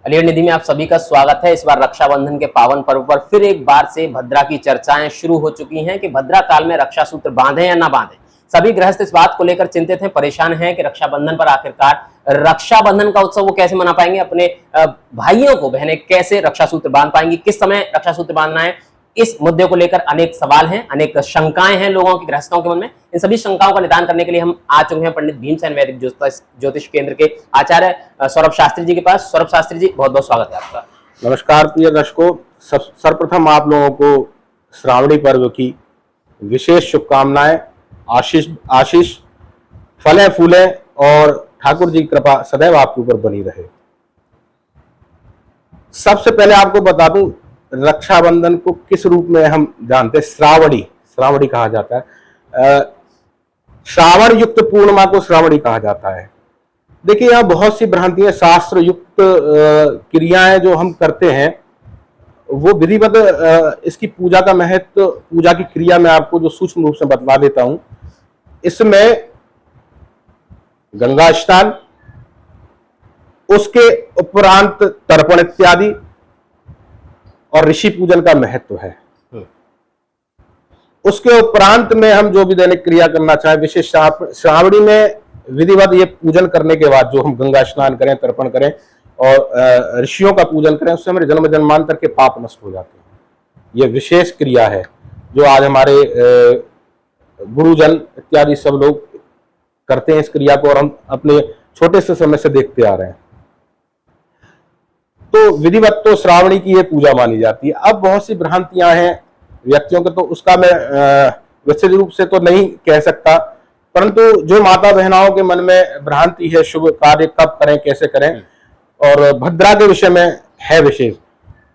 Earlier निधि में आप सभी का स्वागत है। इस बार रक्षाबंधन के पावन पर्व पर फिर एक बार से भद्रा की चर्चाएं शुरू हो चुकी हैं कि भद्रा काल में रक्षा सूत्र बांधे या ना बांधे। सभी गृहस्थ इस बात को लेकर चिंतित हैं, परेशान हैं कि रक्षाबंधन पर आखिरकार रक्षाबंधन का उत्सव वो कैसे मना पाएंगे, अपने भाइयों को बहनें कैसे रक्षा सूत्र बांध पाएंगी, किस समय रक्षा सूत्र बांधना है। इस मुद्दे को लेकर अनेक सवाल हैं, अनेक शंकाएं हैं लोगों की, गृहस्थों के मन में। इन सभी शंकाओं का निदान करने के लिए हम आ चुके हैं पंडित भीमसेन वैदिक ज्योतिष केंद्र के आचार्य सौरभ शास्त्री जी के पास। सौरभ शास्त्री जी, बहुत बहुत स्वागत है आपका। नमस्कार प्रिय दर्शकों, सर्वप्रथम आप लोगों को श्रावणी पर्व की विशेष शुभकामनाएं। आशीष आशीष फले फूले और ठाकुर जी की कृपा सदैव आपके ऊपर बनी रहे। सबसे पहले आपको बता दूं, रक्षाबंधन को किस रूप में हम जानते हैं। श्रावणी कहा जाता है। श्रावण युक्त पूर्णिमा को श्रावणी कहा जाता है। देखिए, यहाँ बहुत सी भ्रांतियां, शास्त्र युक्त क्रियाएं जो हम करते हैं वो विधिवत इसकी पूजा का महत्व, पूजा की क्रिया में आपको जो सूक्ष्म रूप से बतला देता हूं। इसमें गंगा स्नान, उसके उपरांत तर्पण इत्यादि और ऋषि पूजन का महत्व है। उसके उपरांत में हम जो भी दैनिक क्रिया करना चाहे, विशेष श्रावणी में विधिवत ये पूजन करने के बाद जो हम गंगा स्नान करें, तर्पण करें और ऋषियों का पूजन करें, उससे हमारे जन्म जन्मांतर के पाप नष्ट हो जाते हैं। ये विशेष क्रिया है जो आज हमारे गुरुजन इत्यादि सब लोग करते हैं इस क्रिया को, और हम अपने छोटे से समय से देखते आ रहे हैं। तो विधिवत तो श्रावणी की ये पूजा मानी जाती है। अब बहुत सी भ्रांतियां हैं व्यक्तियों के, तो उसका मैं विस्तृत रूप से तो नहीं कह सकता, परंतु जो माता बहनाओं के मन में भ्रांति है, शुभ कार्य कब करें, कैसे करें, और भद्रा के विषय में है विशेष।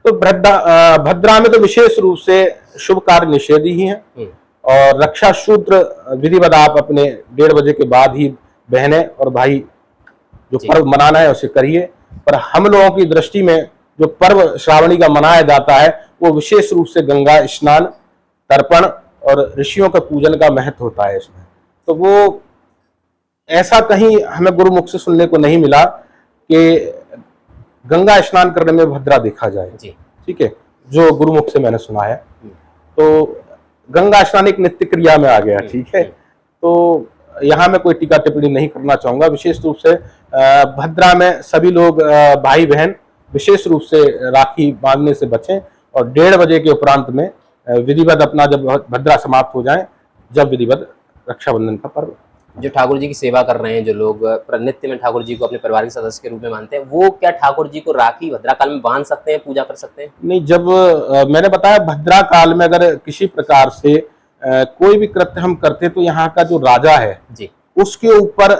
तो भद्रा में तो विशेष रूप से शुभ कार्य निषेध ही है, और रक्षा सूत्र विधिवत आप अपने 1:30 बजे के बाद ही बहनें और भाई जो पर्व मनाना है उसे करिए। पर हम लोगों की दृष्टि में जो पर्व श्रावणी का मनाया जाता है वो विशेष रूप से गंगा स्नान, तर्पण और ऋषियों का पूजन का महत्व होता है इसमें। तो वो ऐसा कहीं हमें गुरुमुख से सुनने को नहीं मिला कि गंगा स्नान करने में भद्रा देखा जाए। ठीक है, जो गुरुमुख से मैंने सुना है। तो गंगा स्नान एक नित्य क्रिया में आ गया। ठीक है, तो यहाँ मैं कोई टीका टिप्पणी नहीं करना चाहूंगा। विशेष रूप से भद्रा में सभी लोग, भाई बहन, विशेष रूप से राखी बांधने से बचें, और 1:30 बजे के उपरांत में विधिवत अपना जब भद्रा समाप्त हो जाए, जब विधिवत रक्षाबंधन का पर्व। जो ठाकुर जी की सेवा कर रहे हैं, जो लोग नित्य में ठाकुर जी को अपने परिवार के सदस्य के रूप में मानते हैं, वो क्या ठाकुर जी को राखी भद्रा काल में बांध सकते हैं, पूजा कर सकते हैं? नहीं, जब मैंने बताया भद्रा काल में अगर किसी प्रकार से कोई भी कृत्य हम करते तो यहाँ का जो राजा है जी, उसके ऊपर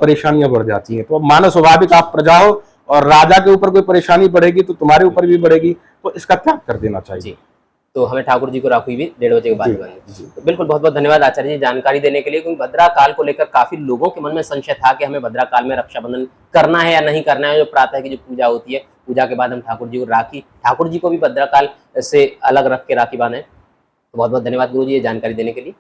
परेशानियां बढ़ जाती हैं। तो मानव स्वाभाविक, आप प्रजा हो और राजा के ऊपर कोई परेशानी बढ़ेगी तो तुम्हारे ऊपर भी बढ़ेगी, तो इसका त्याग कर देना चाहिए जी। तो हमें ठाकुर जी को राखी भी 1:30 बजे के बाद बांधनी। तो बिल्कुल, बहुत बहुत धन्यवाद आचार्य जी जानकारी देने के लिए, क्योंकि भद्रा काल को लेकर काफी लोगों के मन में संशय था कि हमें भद्रा काल में रक्षाबंधन करना है या नहीं करना है। जो प्रातः की जो पूजा होती है, पूजा के बाद हम ठाकुर जी को ठाकुर जी को भी भद्रा काल से अलग रख के राखी बांधे। तो बहुत बहुत धन्यवाद गुरु जी ये जानकारी देने के लिए।